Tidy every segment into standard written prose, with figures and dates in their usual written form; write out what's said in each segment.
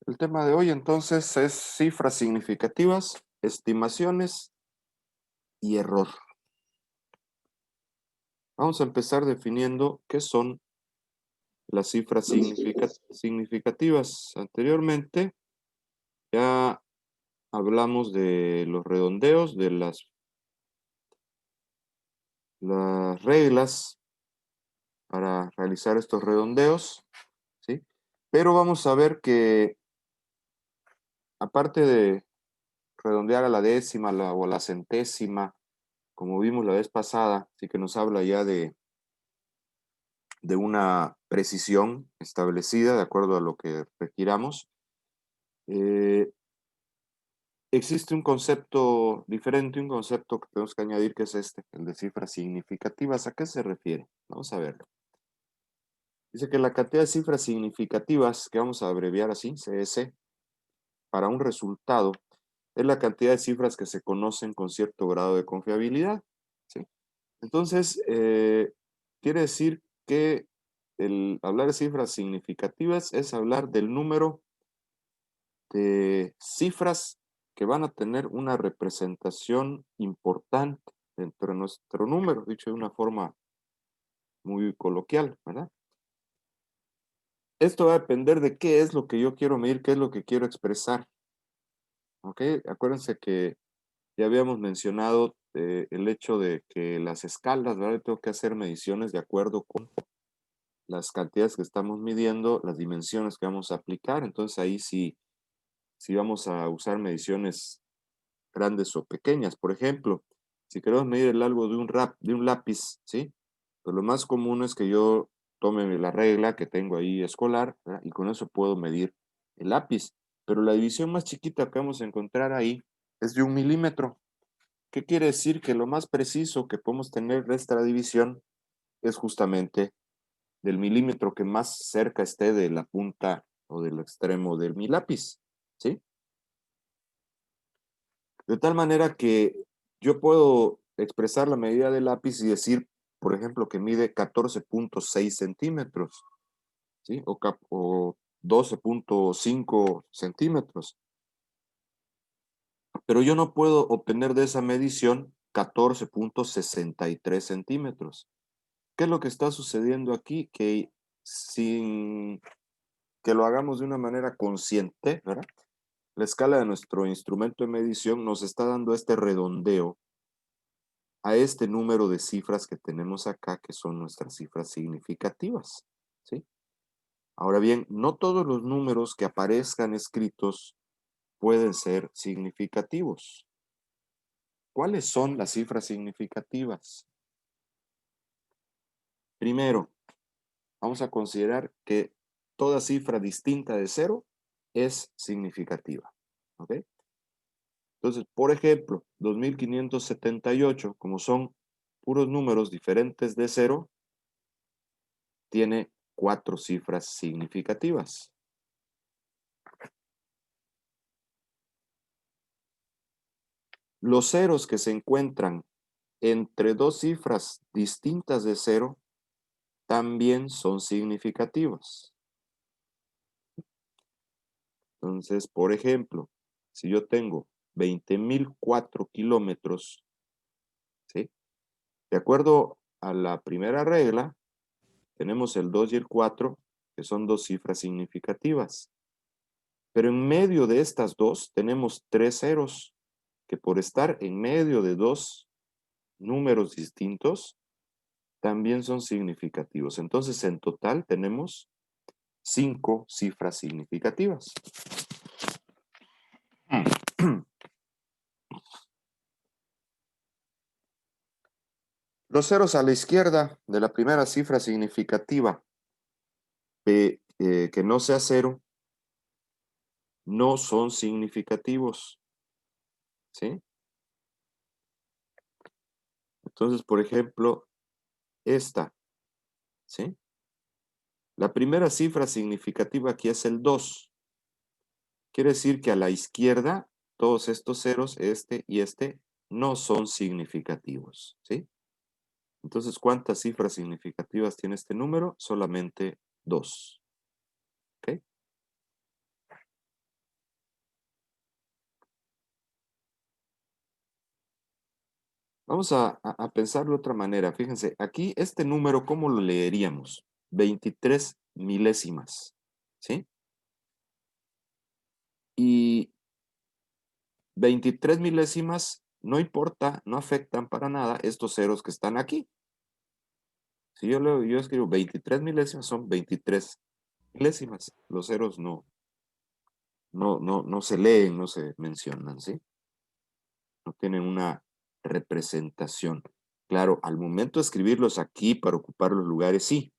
El tema de hoy entonces es cifras significativas, estimaciones y error. Vamos a empezar definiendo qué son las cifras significativas. Anteriormente ya hablamos de los redondeos, de las reglas para realizar estos redondeos, ¿sí? Pero vamos a ver que aparte de redondear a la décima o a la centésima, como vimos la vez pasada, sí que nos habla ya de una precisión establecida de acuerdo a lo que requiramos. Eh, Existe un concepto diferente, un concepto que tenemos que añadir, que es el de cifras significativas. ¿A qué se refiere? Vamos a verlo. Dice que la cantidad de cifras significativas, que vamos a abreviar así, CS, para un resultado, es la cantidad de cifras que se conocen con cierto grado de confiabilidad, ¿sí? Entonces, quiere decir que el hablar de cifras significativas es hablar del número de cifras que van a tener una representación importante dentro de nuestro número, dicho de una forma muy coloquial, ¿verdad? Esto va a depender de qué es lo que yo quiero medir, qué es lo que quiero expresar, ¿ok? Acuérdense que ya habíamos mencionado el hecho de que las escalas, ¿verdad? Tengo que hacer mediciones de acuerdo con las cantidades que estamos midiendo, las dimensiones que vamos a aplicar. Entonces ahí sí, sí vamos a usar mediciones grandes o pequeñas. Por ejemplo, si queremos medir el largo de un lápiz, ¿sí? Pues lo más común es que yo tome la regla que tengo ahí escolar, ¿verdad? Y con eso puedo medir el lápiz. Pero la división más chiquita que vamos a encontrar ahí es de 1 milímetro. ¿Qué quiere decir? Que lo más preciso que podemos tener de esta división es justamente del milímetro que más cerca esté de la punta o del extremo de mi lápiz, ¿sí? De tal manera que yo puedo expresar la medida del lápiz y decir, por ejemplo, que mide 14.6 centímetros, ¿sí? O 12.5 centímetros. Pero yo no puedo obtener de esa medición 14.63 centímetros. ¿Qué es lo que está sucediendo aquí? Que sin que lo hagamos de una manera consciente, ¿verdad? La escala de nuestro instrumento de medición nos está dando este redondeo a este número de cifras que tenemos acá, que son nuestras cifras significativas, ¿sí? Ahora bien, no todos los números que aparezcan escritos pueden ser significativos. ¿Cuáles son las cifras significativas? Primero, vamos a considerar que toda cifra distinta de cero es significativa, ¿ok? Entonces, por ejemplo, 2578, como son puros números diferentes de cero, tiene 4 cifras significativas. Los ceros que se encuentran entre dos cifras distintas de cero también son significativos. Entonces, por ejemplo, si yo tengo 20.004 kilómetros, ¿sí? De acuerdo a la primera regla, tenemos el 2 y el 4, que son dos cifras significativas. Pero en medio de estas dos tenemos 3 ceros, que por estar en medio de dos números distintos, también son significativos. Entonces, en total tenemos 5 cifras significativas. Los ceros a la izquierda de la primera cifra significativa, que no sea cero, no son significativos, ¿sí? Entonces, por ejemplo, esta, ¿sí? La primera cifra significativa aquí es el 2. Quiere decir que a la izquierda, todos estos ceros, este y este, no son significativos, ¿sí? Entonces, ¿cuántas cifras significativas tiene este número? Solamente 2. ¿Ok? Vamos a pensarlo de otra manera. Fíjense, aquí este número, ¿cómo lo leeríamos? 23 milésimas, ¿sí? Y 23 milésimas, no importa, no afectan para nada estos ceros que están aquí. Si yo escribo 23 milésimas, son 23 milésimas. Los ceros no se leen, no se mencionan, ¿sí? No tienen una representación. Claro, al momento de escribirlos aquí para ocupar los lugares, sí,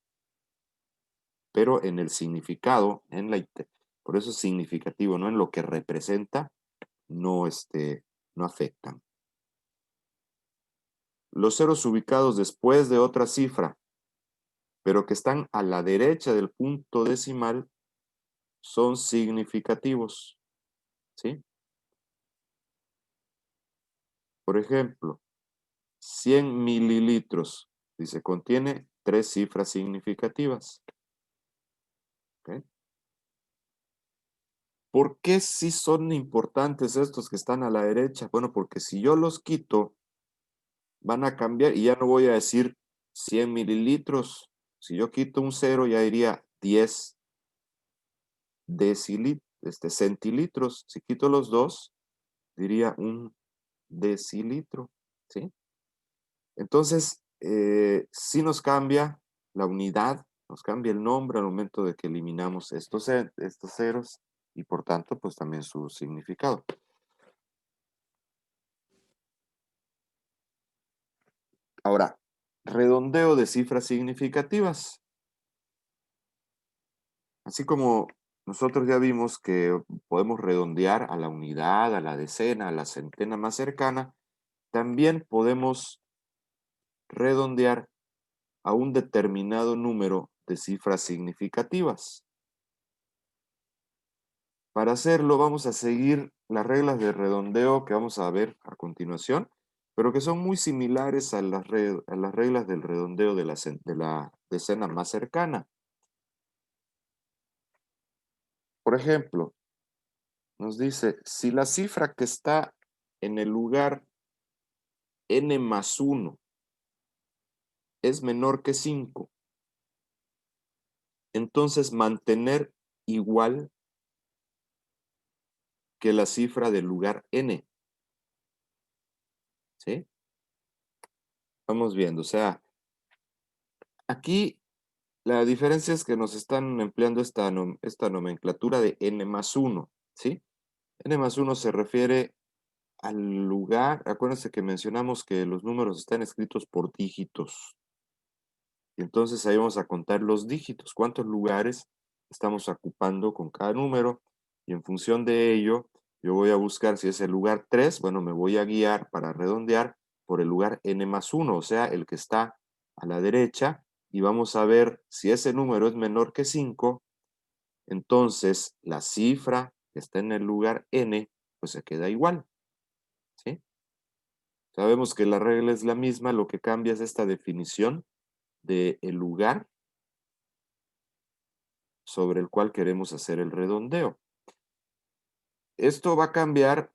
pero en el significado, por eso es significativo, ¿no? En lo que representa, no, no afectan. Los ceros ubicados después de otra cifra, pero que están a la derecha del punto decimal, son significativos, ¿sí? Por ejemplo, 100 mililitros, dice, contiene 3 cifras significativas. ¿Ok? ¿Por qué sí son importantes estos que están a la derecha? Bueno, porque si yo los quito, van a cambiar y ya no voy a decir 100 mililitros. Si yo quito un cero, ya diría 10 centilitros. Si quito los dos, diría un decilitro, ¿sí? Entonces, sí nos cambia la unidad, nos cambia el nombre al momento de que eliminamos estos ceros y por tanto, pues también su significado. Ahora, redondeo de cifras significativas. Así como nosotros ya vimos que podemos redondear a la unidad, a la decena, a la centena más cercana, también podemos redondear a un determinado número de cifras significativas. Para hacerlo vamos a seguir las reglas de redondeo que vamos a ver a continuación, pero que son muy similares a las reglas del redondeo de la decena más cercana. Por ejemplo, nos dice, si la cifra que está en el lugar n más 1 es menor que 5, entonces mantener igual que la cifra del lugar n, ¿sí? Vamos viendo, o sea, aquí la diferencia es que nos están empleando esta nomenclatura de n más 1, ¿sí? N más 1 se refiere al lugar, acuérdense que mencionamos que los números están escritos por dígitos, y entonces ahí vamos a contar los dígitos, cuántos lugares estamos ocupando con cada número, y en función de ello, yo voy a buscar si es el lugar 3, bueno, me voy a guiar para redondear por el lugar n más 1, o sea, el que está a la derecha, y vamos a ver si ese número es menor que 5, entonces la cifra que está en el lugar n, pues se queda igual, ¿sí? Sabemos que la regla es la misma, lo que cambia es esta definición del lugar sobre el cual queremos hacer el redondeo. Esto va a cambiar,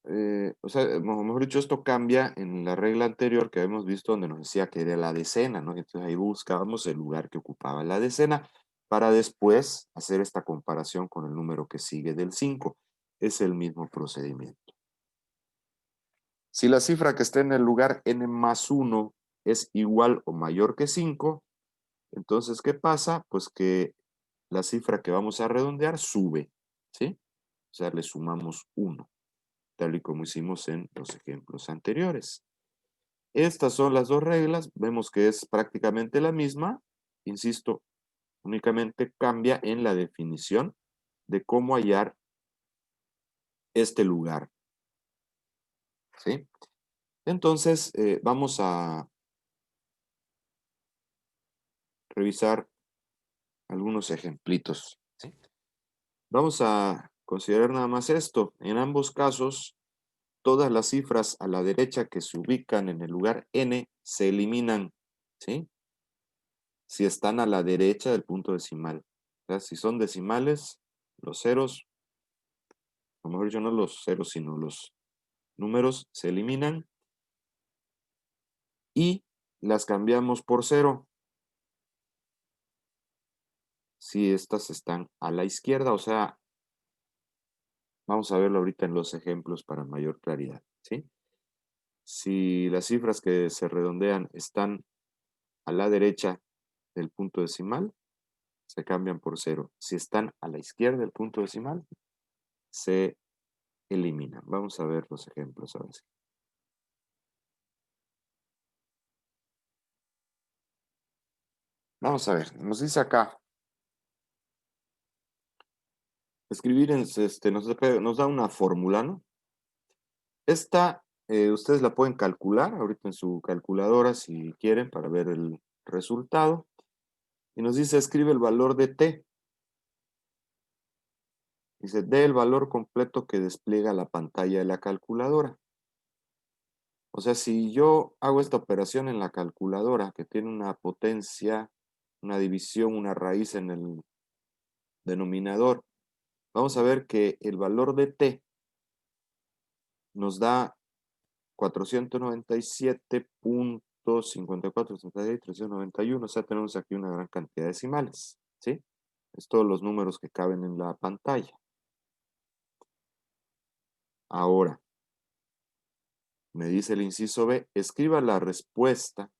o sea, mejor dicho, esto cambia en la regla anterior que habíamos visto donde nos decía que era la decena, ¿no? Entonces ahí buscábamos el lugar que ocupaba la decena para después hacer esta comparación con el número que sigue del 5. Es el mismo procedimiento. Si la cifra que está en el lugar n más 1 es igual o mayor que 5, entonces, ¿qué pasa? Pues que la cifra que vamos a redondear sube, ¿sí? O sea, le sumamos 1, tal y como hicimos en los ejemplos anteriores. Estas son las dos reglas, vemos que es prácticamente la misma, insisto, únicamente cambia en la definición de cómo hallar este lugar, ¿sí? Entonces, vamos a revisar algunos ejemplitos, ¿sí? Vamos a considerar nada más esto. En ambos casos, todas las cifras a la derecha que se ubican en el lugar n se eliminan, ¿sí? Si están a la derecha del punto decimal. O sea, si son decimales, los ceros, a lo mejor yo no los ceros, sino los números se eliminan. y las cambiamos por 0 si estas están a la izquierda. O sea, vamos a verlo ahorita en los ejemplos para mayor claridad, ¿sí? Si las cifras que se redondean están a la derecha del punto decimal, se cambian por 0. Si están a la izquierda del punto decimal, se eliminan. Vamos a ver los ejemplos ahora sí. Vamos a ver, nos dice acá, escribir nos da una fórmula, ¿no? Esta, ustedes la pueden calcular ahorita en su calculadora si quieren para ver el resultado. Y nos dice, escribe el valor de t. Dice, dé el valor completo que despliega la pantalla de la calculadora. O sea, si yo hago esta operación en la calculadora, que tiene una potencia, una división, una raíz en el denominador, vamos a ver que el valor de t nos da 497.5466.391. O sea, tenemos aquí una gran cantidad de decimales, ¿sí? Es todos los números que caben en la pantalla. Ahora, me dice el inciso B, escriba la respuesta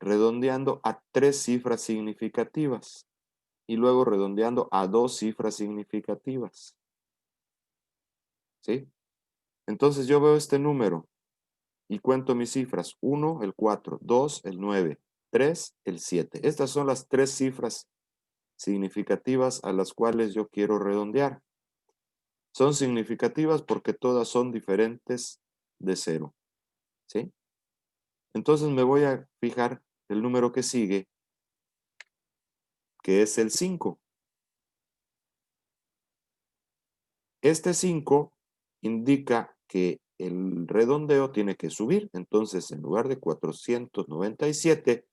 redondeando a 3 cifras significativas y luego redondeando a 2 cifras significativas, ¿sí? Entonces yo veo este número y cuento mis cifras. 1, el 4, 2, el 9, 3, el 7. Estas son las 3 cifras significativas a las cuales yo quiero redondear. Son significativas porque todas son diferentes de 0, ¿sí? Entonces me voy a fijar el número que sigue, que es el 5. Este 5 indica que el redondeo tiene que subir. Entonces, en lugar de 497,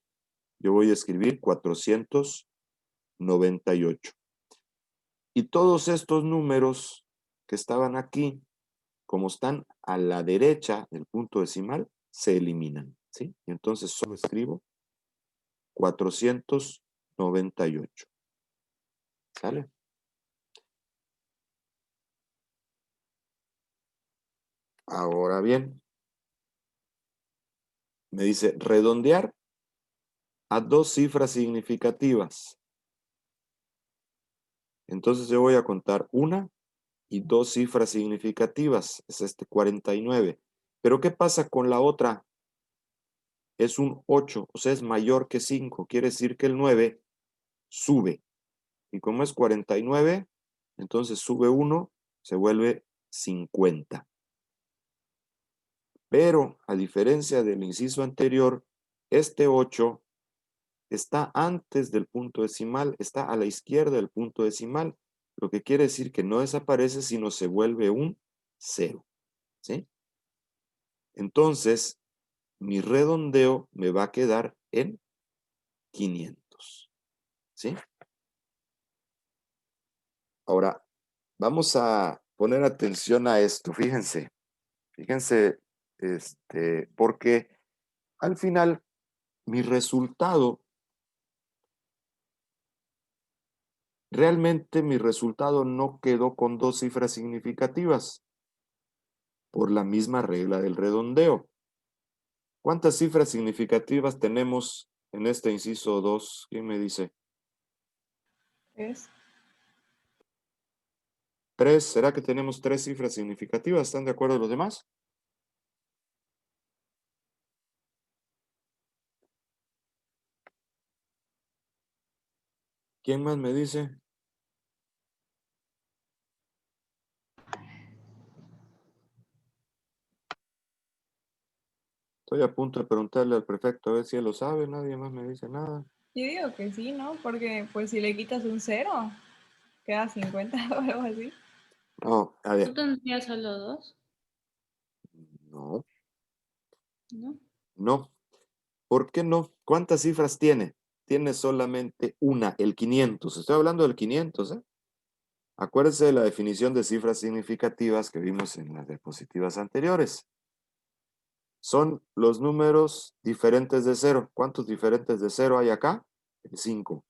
yo voy a escribir 498. Y todos estos números que estaban aquí, como están a la derecha del punto decimal, se eliminan, ¿sí? Y entonces solo escribo 498. ¿Sale? Ahora bien, me dice redondear a 2 cifras significativas. Entonces yo voy a contar una y 2 cifras significativas. Es este 49. Pero ¿qué pasa con la otra? Es un 8, o sea, es mayor que 5. Quiere decir que el 9 sube. Y como es 49, entonces sube 1, se vuelve 50. Pero, a diferencia del inciso anterior, este 8 está antes del punto decimal, está a la izquierda del punto decimal, lo que quiere decir que no desaparece, sino se vuelve un 0, ¿sí? Entonces, mi redondeo me va a quedar en 500, ¿sí? Ahora, vamos a poner atención a esto, fíjense, porque al final mi resultado, realmente mi resultado no quedó con 2 cifras significativas por la misma regla del redondeo. ¿Cuántas cifras significativas tenemos en este inciso 2? ¿Quién me dice? 3. 3. ¿Será que tenemos 3 cifras significativas? ¿Están de acuerdo los demás? ¿Quién más me dice? Estoy a punto de preguntarle al prefecto a ver si él lo sabe. Nadie más me dice nada. Yo digo que sí, ¿no? Porque pues si le quitas un 0, queda 50 o algo así. No, a ver. ¿No tendría solo 2? No, ¿No? no. ¿Por qué no? ¿Cuántas cifras tiene? Tiene solamente una, el 500. Estoy hablando del 500, ¿eh? Acuérdese de la definición de cifras significativas que vimos en las diapositivas anteriores. son los números diferentes de 0. ¿Cuántos diferentes de 0 hay acá? 5.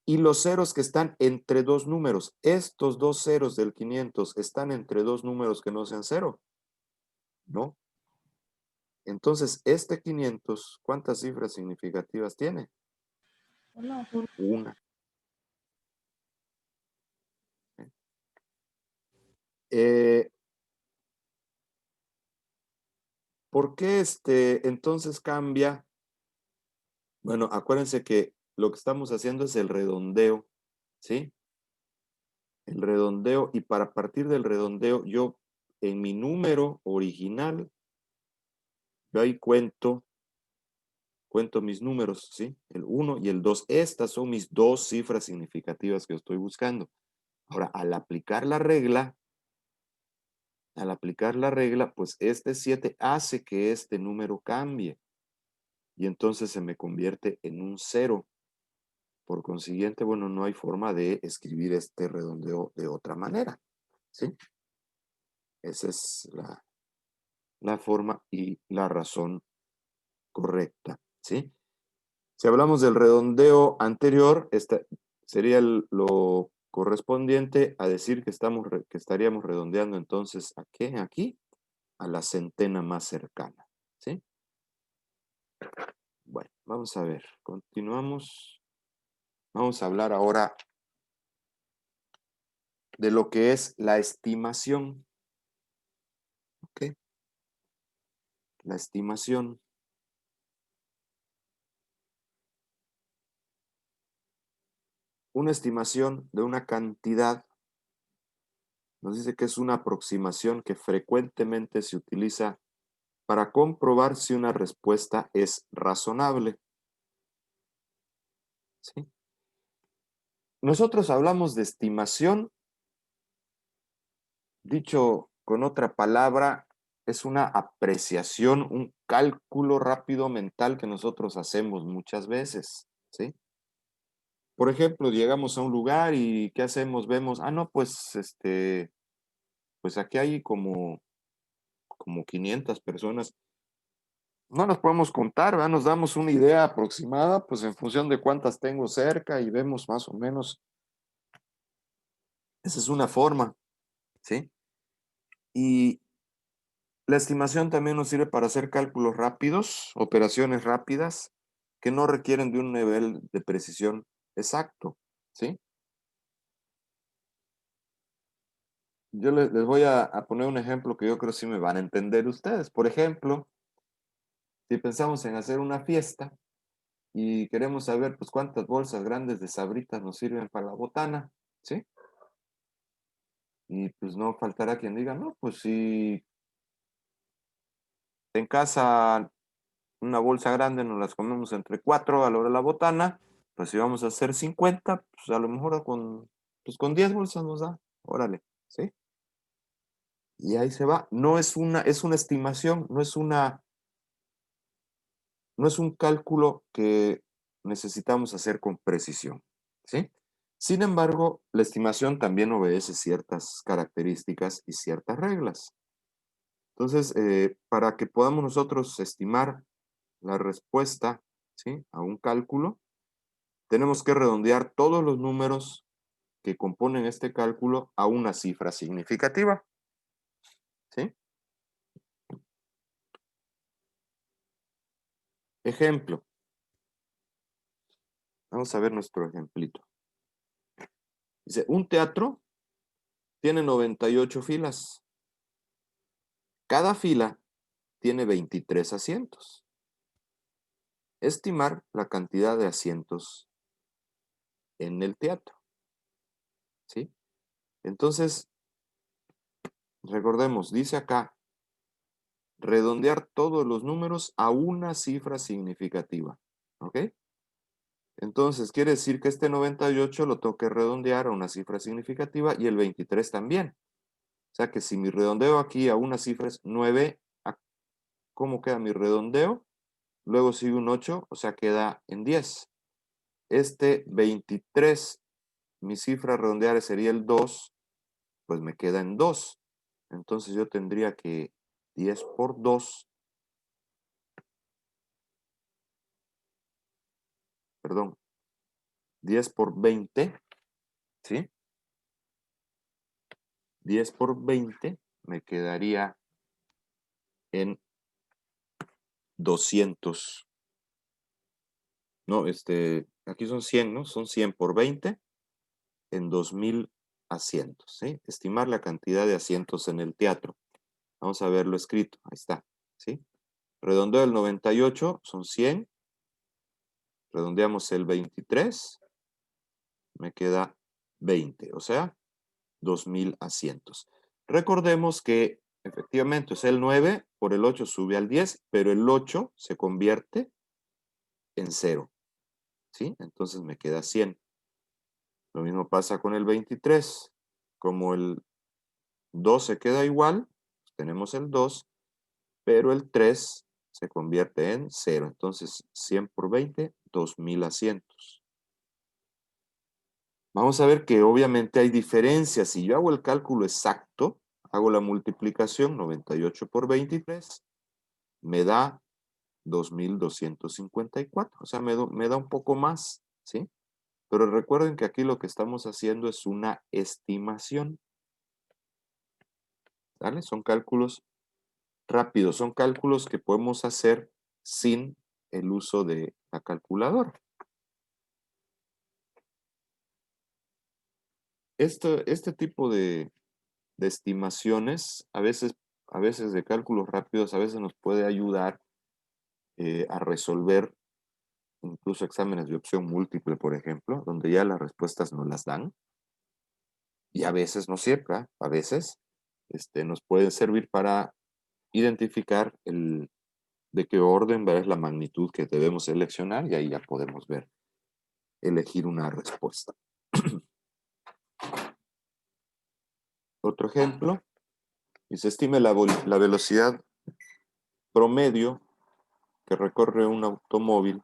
Y los ceros que están entre dos números, estos dos ceros del 500 están entre dos números que no sean 0. ¿No? Entonces, este 500, ¿cuántas cifras significativas tiene? Uno. Una. ¿Por qué entonces cambia? Bueno, acuérdense que lo que estamos haciendo es el redondeo, ¿sí? El redondeo, y para partir del redondeo, yo en mi número original, yo ahí cuento mis números, ¿sí? El 1 y el 2. Estas son mis dos cifras significativas que estoy buscando. Ahora, al aplicar la regla, pues este 7 hace que este número cambie. Y entonces se me convierte en un 0. Por consiguiente, bueno, no hay forma de escribir este redondeo de otra manera, ¿sí? Esa es la forma y la razón correcta, ¿sí? Si hablamos del redondeo anterior, sería lo correspondiente a decir que estaríamos redondeando entonces ¿a qué? Aquí, a la centena más cercana, ¿sí? Bueno, vamos a ver, continuamos. Vamos a hablar ahora de lo que es la estimación, ¿ok? La estimación. Una estimación de una cantidad nos dice que es una aproximación que frecuentemente se utiliza para comprobar si una respuesta es razonable, ¿sí? Nosotros hablamos de estimación, dicho con otra palabra, es una apreciación, un cálculo rápido mental que nosotros hacemos muchas veces, ¿sí? Por ejemplo, llegamos a un lugar y ¿qué hacemos? Vemos, no, pues, pues aquí hay como 500 personas. No las podemos contar, ¿verdad? Nos damos una idea aproximada, pues en función de cuántas tengo cerca y vemos más o menos. Esa es una forma, ¿sí? Y la estimación también nos sirve para hacer cálculos rápidos, operaciones rápidas, que no requieren de un nivel de precisión exacto, ¿sí? Yo les voy a poner un ejemplo que yo creo que sí me van a entender ustedes. Por ejemplo, si pensamos en hacer una fiesta y queremos saber pues cuántas bolsas grandes de Sabritas nos sirven para la botana, ¿sí? Y pues no faltará quien diga, no, pues si en casa una bolsa grande nos las comemos entre 4 a la hora de la botana, pues si vamos a hacer 50, pues a lo mejor con 10 bolsas nos da, órale, ¿sí? Y ahí se va. No es una estimación, no es un cálculo que necesitamos hacer con precisión, ¿sí? Sin embargo, la estimación también obedece ciertas características y ciertas reglas. Entonces, para que podamos nosotros estimar la respuesta, ¿sí?, a un cálculo, tenemos que redondear todos los números que componen este cálculo a una cifra significativa, ¿sí? Ejemplo. Vamos a ver nuestro ejemplito. Dice, un teatro tiene 98 filas. Cada fila tiene 23 asientos. Estimar la cantidad de asientos en el teatro, ¿sí? Entonces, recordemos, dice acá, redondear todos los números a una cifra significativa, ¿ok? Entonces, quiere decir que este 98 lo tengo que redondear a una cifra significativa y el 23 también. O sea que si mi redondeo aquí a una cifra es 9, ¿cómo queda mi redondeo? Luego sigue un 8, o sea, queda en 10. Este 23, mi cifra redondear sería el 2, pues me queda en 2. Entonces yo tendría que 10 por 2, perdón, 10 por 20, ¿sí? 10 por 20 me quedaría en 200. No, aquí son 100, ¿no? Son 100 por 20 en 2000 asientos, ¿sí? Estimar la cantidad de asientos en el teatro. Vamos a verlo escrito, ahí está, ¿sí? Redondeo el 98, son 100. Redondeamos el 23, me queda 20, o sea, 2000 asientos. Recordemos que efectivamente es el 9 por el 8 sube al 10, pero el 8 se convierte en 0, ¿sí? Entonces me queda 100. Lo mismo pasa con el 23. Como el 2 se queda igual, tenemos el 2, pero el 3 se convierte en 0. Entonces 100 por 20, 2000 asientos. Vamos a ver que obviamente hay diferencias. Si yo hago el cálculo exacto, hago la multiplicación 98 por 23, me da 2254. O sea, me da un poco más, ¿sí? Pero recuerden que aquí lo que estamos haciendo es una estimación. ¿Vale? Son cálculos rápidos, son cálculos que podemos hacer sin el uso de la calculadora. Este tipo de estimaciones, a veces de cálculos rápidos, a veces nos puede ayudar a resolver incluso exámenes de opción múltiple, por ejemplo, donde ya las respuestas nos las dan. Y a veces, no siempre, ¿eh? A veces nos pueden servir para identificar de qué orden es la magnitud que debemos seleccionar y ahí ya podemos elegir una respuesta. Otro ejemplo, y se estime la velocidad promedio que recorre un automóvil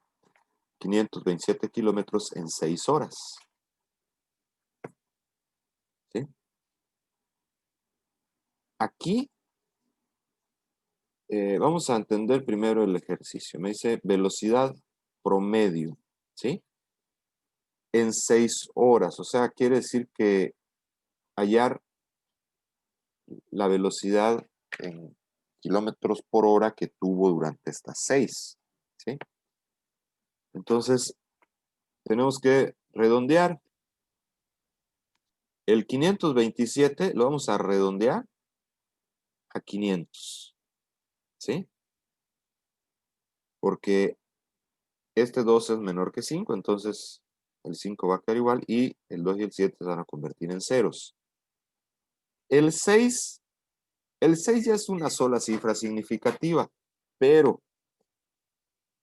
527 kilómetros en 6 horas. ¿Sí? Aquí vamos a entender primero el ejercicio. Me dice velocidad promedio, ¿sí? En 6 horas, o sea, quiere decir que hallar la velocidad en kilómetros por hora que tuvo durante estas 6, ¿sí? Entonces, tenemos que redondear. El 527 lo vamos a redondear a 500, ¿sí? Porque este 2 es menor que 5, entonces el 5 va a quedar igual y el 2 y el 7 se van a convertir en ceros. El 6 ya es una sola cifra significativa, pero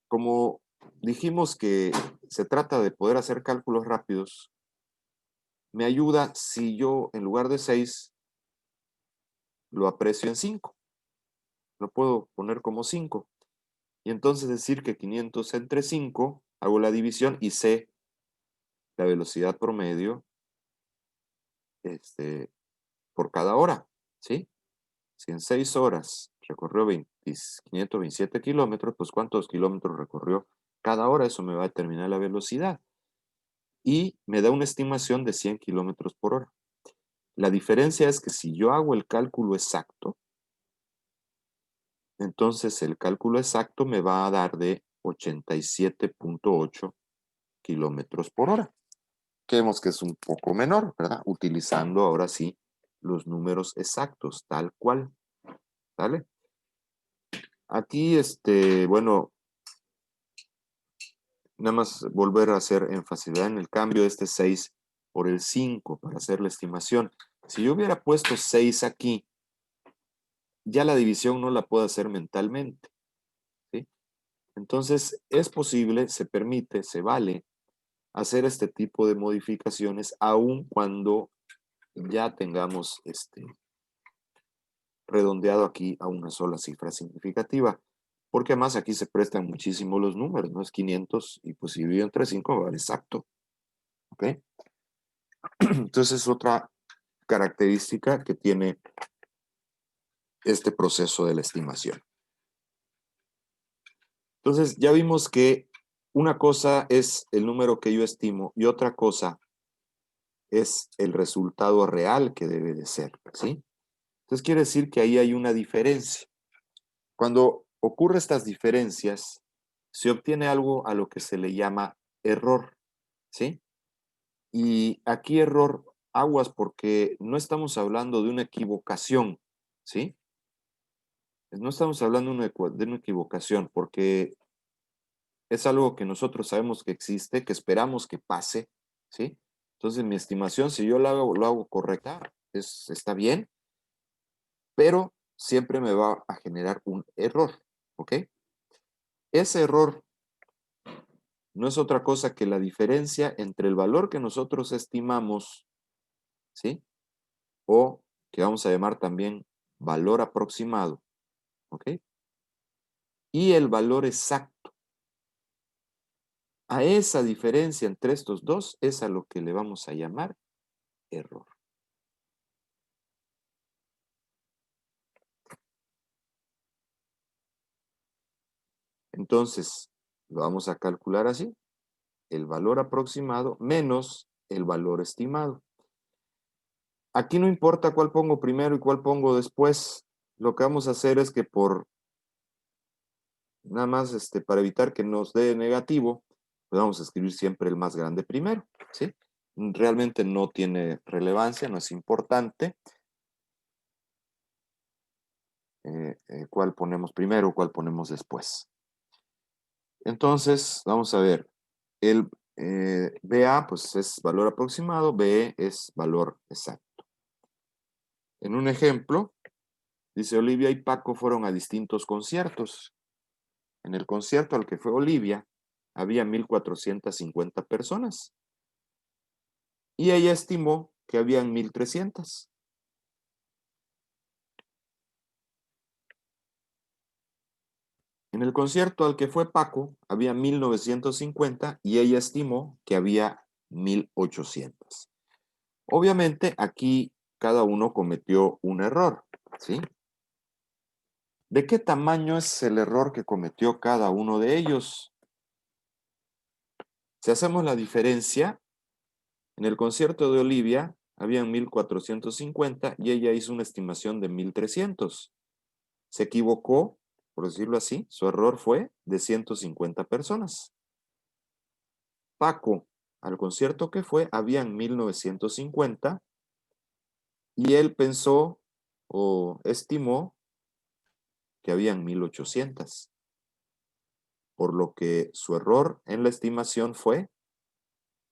como dijimos que se trata de poder hacer cálculos rápidos, me ayuda si yo en lugar de 6 lo aprecio en 5. Lo puedo poner como 5. Y entonces decir que 500 entre 5, hago la división y sé la velocidad promedio por cada hora, ¿sí? Si en 6 horas recorrió 527 kilómetros, pues ¿cuántos kilómetros recorrió cada hora? Eso me va a determinar la velocidad. Y me da una estimación de 100 kilómetros por hora. La diferencia es que si yo hago el cálculo exacto, entonces el cálculo exacto me va a dar de 87.8 kilómetros por hora. Que vemos que es un poco menor, ¿verdad? Utilizando ahora sí los números exactos, tal cual. ¿Vale? Aquí, bueno, nada más volver a hacer énfasis, ¿verdad? En el cambio de este 6 por el 5 para hacer la estimación. Si yo hubiera puesto 6 aquí, ya la división no la puedo hacer mentalmente, ¿sí? Entonces, es posible, se permite, se vale hacer este tipo de modificaciones aun cuando ya tengamos redondeado aquí a una sola cifra significativa. Porque además aquí se prestan muchísimo los números, ¿no? Es 500 y pues si divido entre 5 va a dar exacto. ¿Ok? Entonces es otra característica que tiene este proceso de la estimación. Entonces, ya vimos que una cosa es el número que yo estimo y otra cosa es el resultado real que debe de ser, ¿sí? Entonces, quiere decir que ahí hay una diferencia. Cuando ocurren estas diferencias, se obtiene algo a lo que se le llama error, ¿sí? Y aquí error, aguas, porque no estamos hablando de una equivocación, ¿sí? No estamos hablando de una equivocación, porque es algo que nosotros sabemos que existe, que esperamos que pase, ¿sí? Entonces, mi estimación, si yo lo hago correcta, está bien, pero siempre me va a generar un error, ¿ok? Ese error no es otra cosa que la diferencia entre el valor que nosotros estimamos, ¿sí? O que vamos a llamar también valor aproximado, ¿ok? Y el valor exacto. A esa diferencia entre estos dos es a lo que le vamos a llamar error. Entonces, lo vamos a calcular así. El valor aproximado menos el valor estimado. Aquí no importa cuál pongo primero y cuál pongo después. Lo que vamos a hacer es que nada más para evitar que nos dé negativo, pues vamos a escribir siempre el más grande primero, ¿sí? Realmente no tiene relevancia, no es importante cuál ponemos primero o cuál ponemos después. Entonces, vamos a ver, el BA pues es valor aproximado, BE es valor exacto. En un ejemplo, dice Olivia y Paco fueron a distintos conciertos. En el concierto al que fue Olivia, había 1,450 personas y ella estimó que habían 1,300. En el concierto al que fue Paco, había 1,950 y ella estimó que había 1,800. Obviamente, aquí cada uno cometió un error, ¿sí? ¿De qué tamaño es el error que cometió cada uno de ellos? Si hacemos la diferencia, en el concierto de Olivia habían 1,450 y ella hizo una estimación de 1,300. Se equivocó, por decirlo así, su error fue de 150 personas. Paco, al concierto que fue, habían 1,950 y él pensó o estimó que habían 1,800, por lo que su error en la estimación fue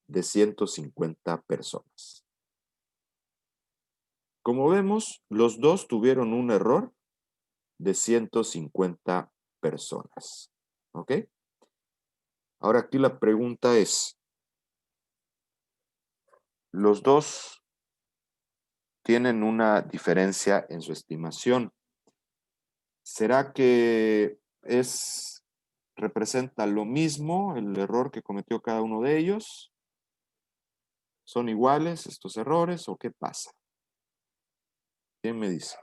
de 150 personas. Como vemos, los dos tuvieron un error de 150 personas. ¿Ok? Ahora aquí la pregunta es, los dos tienen una diferencia en su estimación. ¿Será que representa lo mismo el error que cometió cada uno de ellos? ¿Son iguales estos errores o qué pasa? ¿Quién me dice?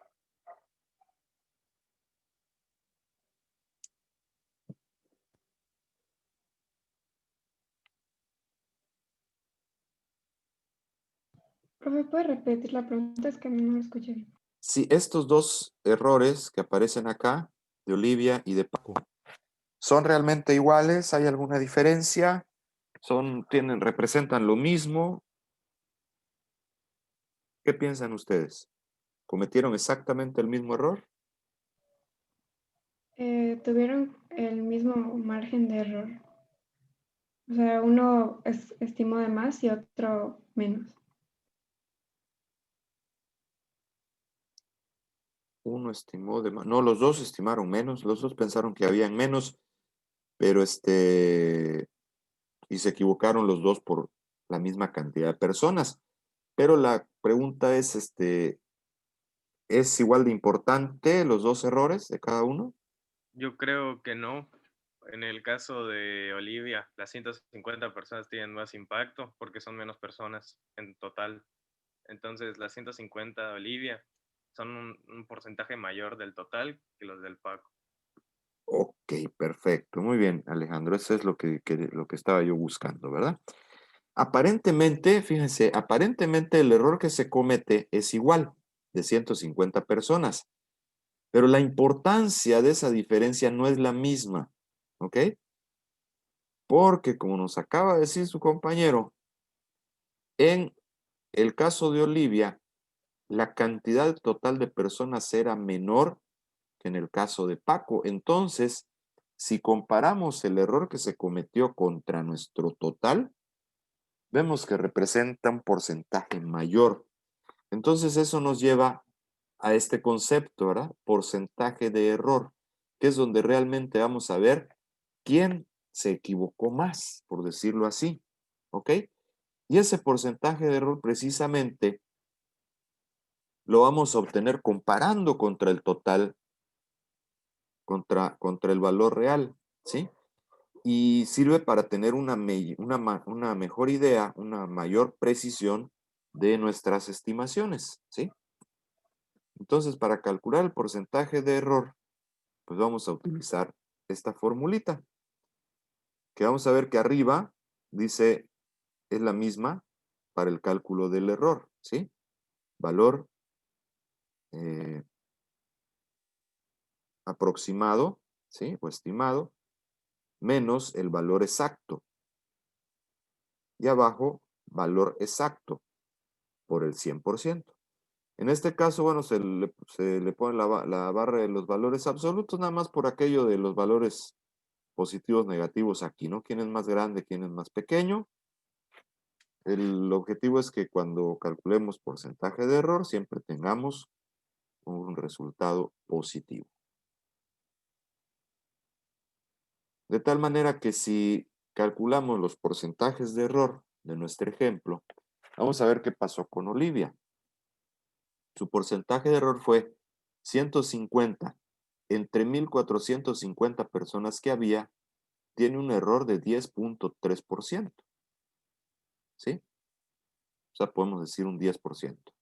Profe, ¿puede repetir la pregunta? Es que no lo escuché bien. Si estos dos errores que aparecen acá, de Olivia y de Paco, ¿son realmente iguales? ¿Hay alguna diferencia? ¿Representan lo mismo? ¿Qué piensan ustedes? ¿Cometieron exactamente el mismo error? Tuvieron el mismo margen de error. O sea, uno estimó de más y otro menos. Uno estimó de más. No, los dos estimaron menos. Los dos pensaron que habían menos, pero y se equivocaron los dos por la misma cantidad de personas. Pero la pregunta ¿es igual de importante los dos errores de cada uno? Yo creo que no. En el caso de Olivia, las 150 personas tienen más impacto porque son menos personas en total. Entonces, las 150 de Olivia son un porcentaje mayor del total que los del Paco. Ok, perfecto. Muy bien, Alejandro. Eso es lo lo que estaba yo buscando, ¿verdad? Aparentemente, fíjense, aparentemente el error que se comete es igual, de 150 personas, pero la importancia de esa diferencia no es la misma, ¿ok? Porque como nos acaba de decir su compañero, en el caso de Olivia, la cantidad total de personas era menor que en el caso de Paco. Entonces, si comparamos el error que se cometió contra nuestro total, vemos que representa un porcentaje mayor. Entonces, eso nos lleva a este concepto, ¿verdad? Porcentaje de error, que es donde realmente vamos a ver quién se equivocó más, por decirlo así, ¿ok? Y ese porcentaje de error precisamente lo vamos a obtener comparando contra el total, contra el valor real, ¿sí? Y sirve para tener una mejor idea, una mayor precisión de nuestras estimaciones, ¿sí? Entonces, para calcular el porcentaje de error, pues vamos a utilizar esta formulita, que vamos a ver que arriba dice, es la misma para el cálculo del error, ¿sí? Valor eh, aproximado, ¿sí? O estimado, menos el valor exacto. Y abajo, valor exacto por el 100%. En este caso, bueno, se le pone la barra de los valores absolutos, nada más por aquello de los valores positivos, negativos aquí, ¿no? ¿Quién es más grande, quién es más pequeño? El objetivo es que cuando calculemos porcentaje de error, siempre tengamos un resultado positivo. De tal manera que si calculamos los porcentajes de error de nuestro ejemplo, vamos a ver qué pasó con Olivia. Su porcentaje de error fue 150. Entre 1,450 personas que había, tiene un error de 10.3%. ¿Sí? O sea, podemos decir un 10%.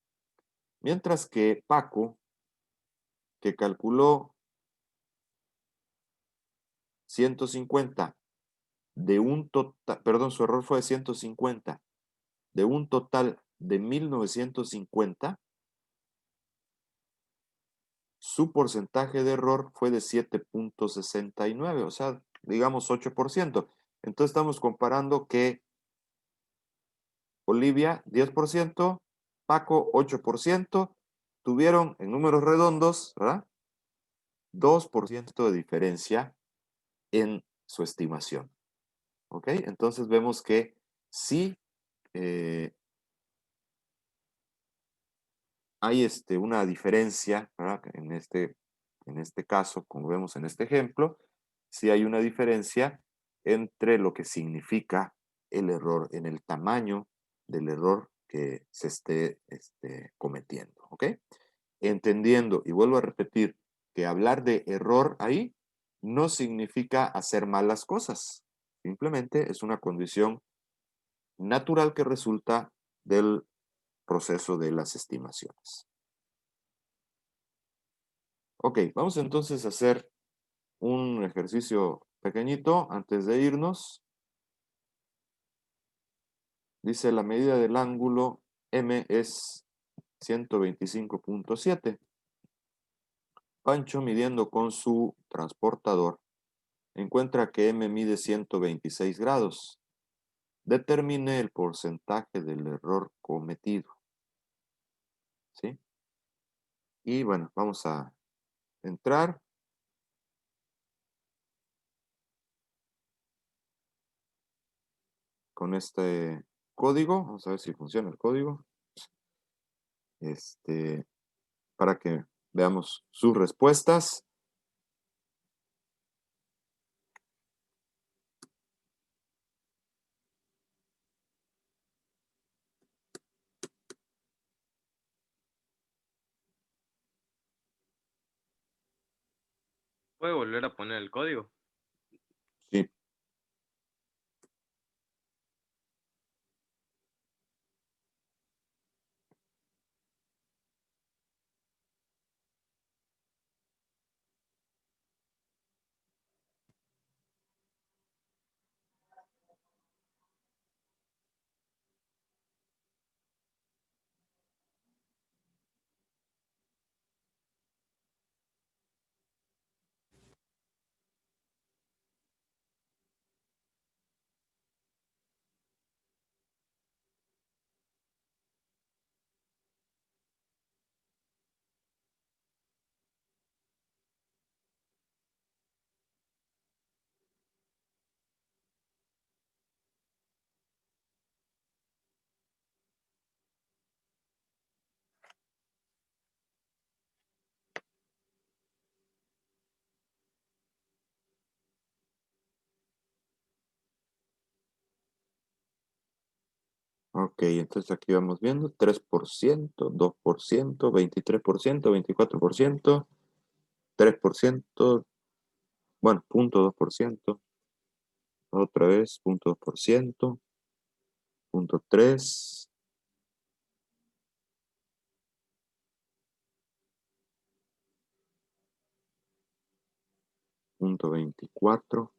Mientras que Paco, que calculó 150 de un total, perdón, su error fue de 150, de un total de 1,950, su porcentaje de error fue de 7.69, o sea, digamos 8%. Entonces estamos comparando que Olivia 10%, Paco 8%, tuvieron en números redondos, ¿verdad? 2% de diferencia en su estimación. ¿Ok? Entonces vemos que sí hay una diferencia, ¿verdad? En este caso, como vemos en este ejemplo, sí hay una diferencia entre lo que significa el error en el tamaño del error que se esté cometiendo. ¿Ok? Entendiendo, y vuelvo a repetir, que hablar de error ahí no significa hacer malas cosas. Simplemente es una condición natural que resulta del proceso de las estimaciones. Ok, vamos entonces a hacer un ejercicio pequeñito antes de irnos. Dice la medida del ángulo M es 125.7. Pancho, midiendo con su transportador, encuentra que M mide 126 grados. Determine el porcentaje del error cometido. ¿Sí? Y bueno, vamos a entrar. Con este código. Vamos a ver si funciona el código. Para que veamos sus respuestas. ¿Puede volver a poner el código? Sí. Ok, entonces aquí vamos viendo 3%, 2%, 23%, 24%, 3%, bueno, 0.2%, otra vez, 0.2%, 0.3%, 0.24%,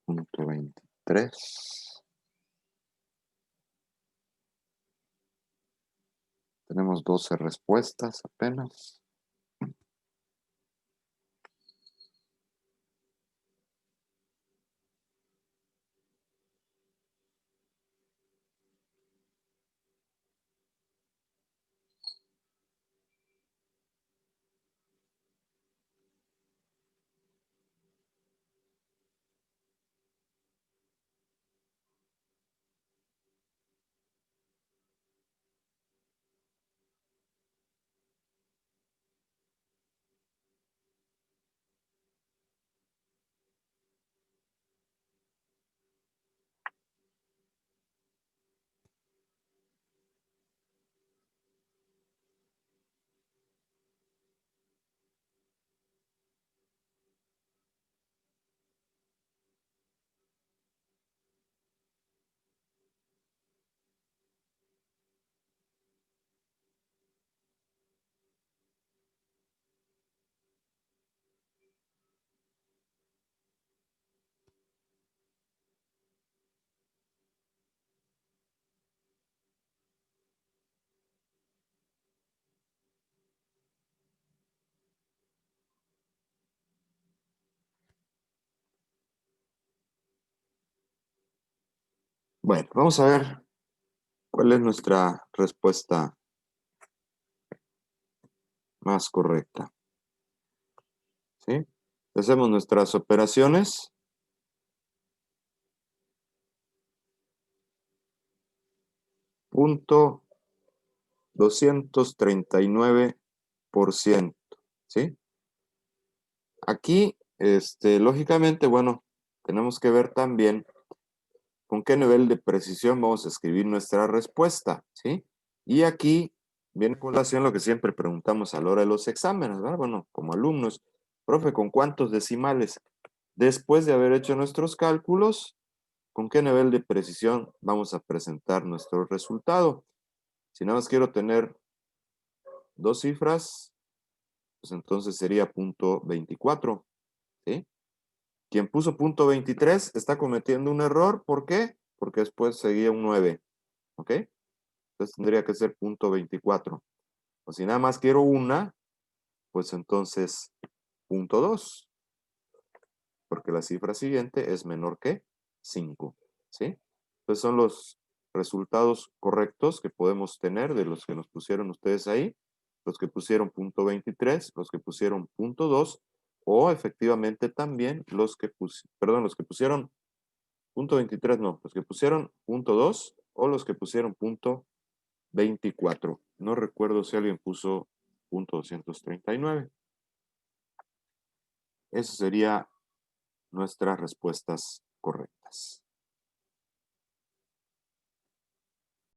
0.23%. Tenemos 12 respuestas apenas. Bueno, vamos a ver cuál es nuestra respuesta más correcta. ¿Sí? Hacemos nuestras operaciones. Punto 239%. ¿Sí? Aquí, lógicamente, bueno, tenemos que ver también con qué nivel de precisión vamos a escribir nuestra respuesta, ¿sí? Y aquí viene a colación lo que siempre preguntamos a la hora de los exámenes, ¿verdad? Bueno, como alumnos, profe, ¿con cuántos decimales? Después de haber hecho nuestros cálculos, ¿con qué nivel de precisión vamos a presentar nuestro resultado? Si nada más quiero tener dos cifras, pues entonces sería punto 24, ¿sí? Quien puso punto 23 está cometiendo un error. ¿Por qué? Porque después seguía un 9, ¿ok? Entonces tendría que ser punto 24. O si nada más quiero una, pues entonces punto 2, porque la cifra siguiente es menor que 5, ¿sí? Entonces son los resultados correctos que podemos tener de los que nos pusieron ustedes ahí, los que pusieron punto 23, los que pusieron punto 2, o efectivamente también los que pusieron punto 23, no, los que pusieron punto 2 o los que pusieron punto 24. No recuerdo si alguien puso punto 239. Esas serían nuestras respuestas correctas.